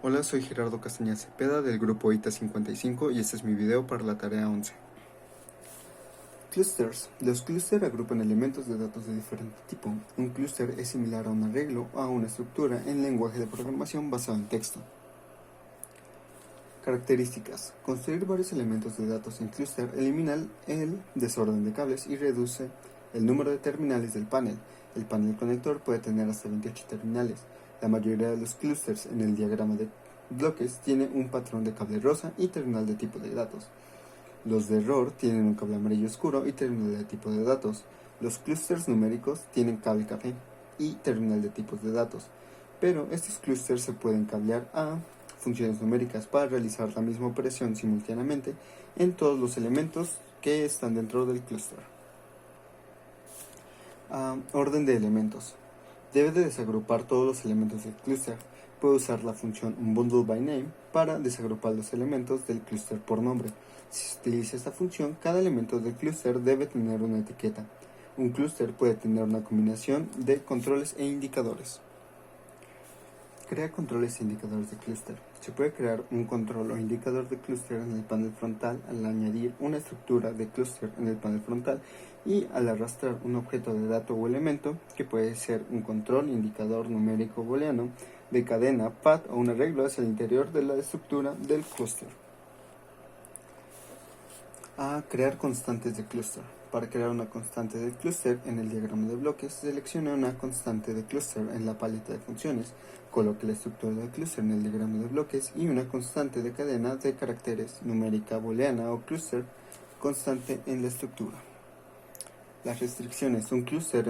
Hola, soy Gerardo Castañeda Cepeda del grupo ITA 55 y este es mi video para la tarea 11. Clusters. Los clústeres agrupan elementos de datos de diferente tipo. Un clúster es similar a un arreglo o a una estructura en lenguaje de programación basado en texto. Características. Construir varios elementos de datos en clúster elimina el desorden de cables y reduce el número de terminales del panel. El panel conector puede tener hasta 28 terminales. La mayoría de los clústeres en el diagrama de bloques tiene un patrón de cable rosa y terminal de tipo de datos. Los de error tienen un cable amarillo oscuro y terminal de tipo de datos. Los clústeres numéricos tienen cable café y terminal de tipos de datos. Pero estos clústeres se pueden cablear a funciones numéricas para realizar la misma operación simultáneamente en todos los elementos que están dentro del clúster. Orden de elementos. Debe de desagrupar todos los elementos del clúster. Puede usar la función bundleByName para desagrupar los elementos del clúster por nombre. Si se utiliza esta función, cada elemento del clúster debe tener una etiqueta. Un clúster puede tener una combinación de controles e indicadores. Crea controles e indicadores de clúster. Se puede crear un control o indicador de clúster en el panel frontal al añadir una estructura de clúster en el panel frontal y al arrastrar un objeto de dato o elemento, que puede ser un control, indicador numérico booleano, de cadena, path o un arreglo hacia el interior de la estructura del clúster. Crear constantes de clúster. Para crear una constante de clúster en el diagrama de bloques, seleccione una constante de clúster en la paleta de funciones, coloque la estructura del clúster en el diagrama de bloques y una constante de cadena de caracteres numérica booleana o clúster constante en la estructura. Las restricciones. Un clúster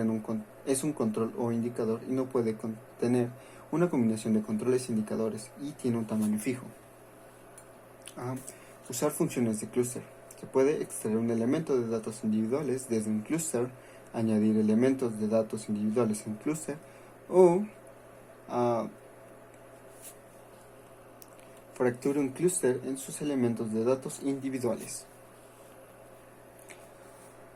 es un control o indicador y no puede contener una combinación de controles e indicadores y tiene un tamaño fijo. Usar funciones de clúster. Se puede extraer un elemento de datos individuales desde un clúster, añadir elementos de datos individuales en clúster o fracture un clúster en sus elementos de datos individuales.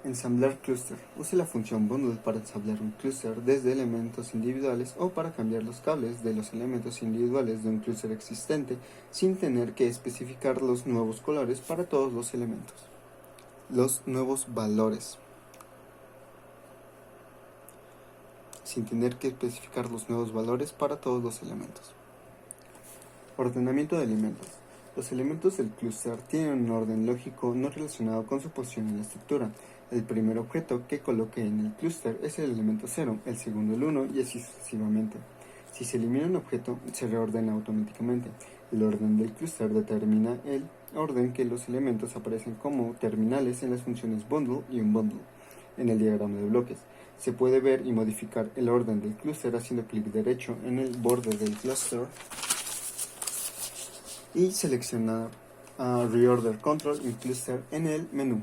Ensamblar clúster. Use la función bundle para ensamblar un clúster desde elementos individuales o para cambiar los cables de los elementos individuales de un clúster existente sin tener que especificar los nuevos colores para todos los elementos. Los nuevos valores. Sin tener que especificar los nuevos valores para todos los elementos. Ordenamiento de elementos. Los elementos del clúster tienen un orden lógico no relacionado con su posición en la estructura. El primer objeto que coloque en el clúster es el elemento 0, el segundo el 1 y así sucesivamente. Si se elimina un objeto, se reordena automáticamente. El orden del clúster determina el orden que los elementos aparecen como terminales en las funciones bundle y unbundle en el diagrama de bloques. Se puede ver y modificar el orden del clúster haciendo clic derecho en el borde del clúster y seleccionar Reorder Control in Cluster en el menú.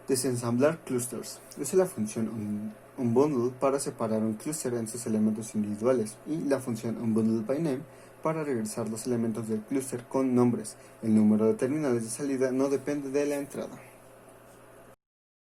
Desensamblar clusters. Usa la función unbundle para separar un clúster en sus elementos individuales y la función unbundleByName para regresar los elementos del clúster con nombres. El número de terminales de salida no depende de la entrada.